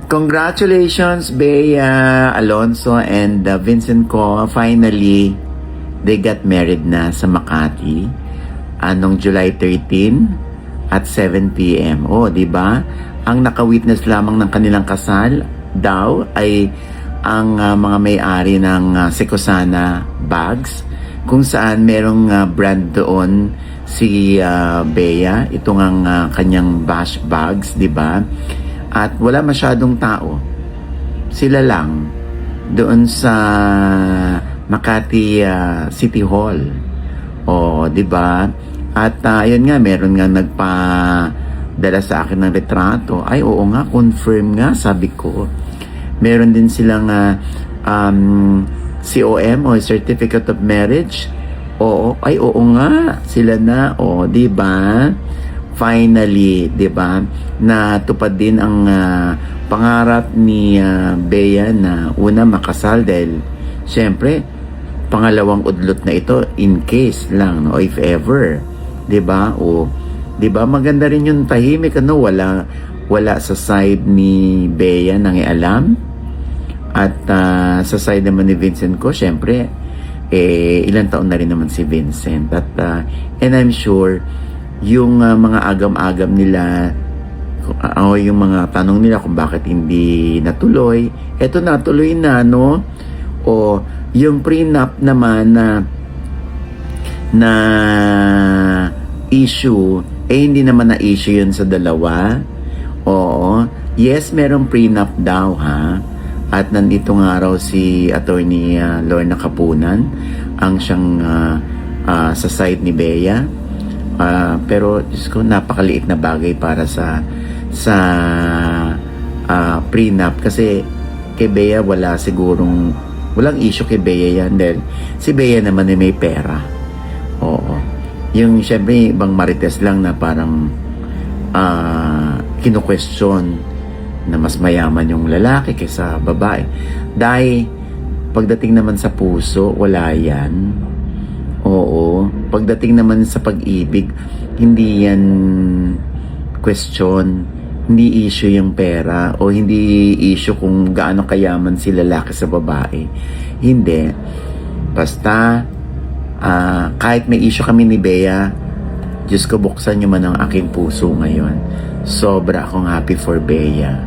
Congratulations, Bea Alonso and Vincent Ko. Finally, they got married na sa Makati anong July 13 at 7 p.m. Oh, di ba? Ang naka-witness lamang ng kanilang kasal daw ay ang mga may-ari ng Sekosana Bags, kung saan merong brand doon si Bea, itong ang kanyang bash bags, di ba? At wala masyadong tao. Sila lang doon sa Makati City Hall. O, di ba? At ayun nga, meron nga nagpa-dala sa akin ng retrato. Ay, oo nga, confirm nga, sabi ko. Meron din silang COM o Certificate of Marriage. Oo, ay oo nga, sila na. O, di ba? Finally, 'di ba? Natupad din ang pangarap ni Bea na una makasal dahil syempre pangalawang udlot na ito in case lang, no, if ever, 'di ba? O 'di ba maganda rin yung tahimik, ano, wala sa side ni Bea nang ialam. At sa side naman ni Vincent ko, syempre ilang taon na rin naman si Vincent. At and I'm sure yung mga agam-agam nila o yung mga tanong nila kung bakit hindi natuloy, eto natuloy na, no? O yung prenup naman na issue, hindi naman na issue yun sa dalawa. Oo, yes, merong prenup daw, ha? At nandito nga raw si Attorney Lorna Kapunan ang siyang sa side ni Bea. Pero Diyos ko, napakaliit na bagay para sa prenup, kasi kay Bea walang issue kay Bea yan dahil si Bea naman ay may pera. Oo. Yung syempre ibang marites lang na parang kinu-question na mas mayaman yung lalaki kaysa babae. Dahil pagdating naman sa puso, wala yan. Oo. Pagdating naman sa pag-ibig, hindi yan question. Hindi issue yung pera o hindi issue kung gaano kayaman si lalaki sa babae. Hindi. Basta, kahit may issue kami ni Bea, Diyos ko, buksan nyo man ang aking puso ngayon. Sobra akong happy for Bea.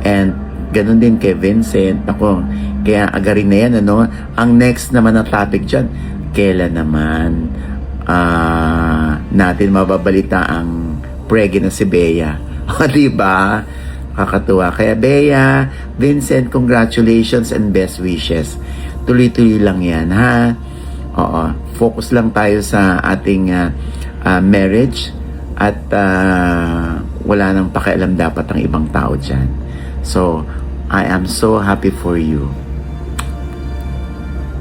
And ganun din kay Vincent. Ako, kaya agarin na yan, ano? Ang next naman na topic dyan, kailan naman natin mababalita ang pregi na si Bea. O, diba? Kakatuwa. Kaya Bea, Vincent, congratulations and best wishes. Tuloy-tuloy lang yan, ha? Oo. Focus lang tayo sa ating marriage at wala nang pakialam dapat ang ibang tao dyan. So, I am so happy for you.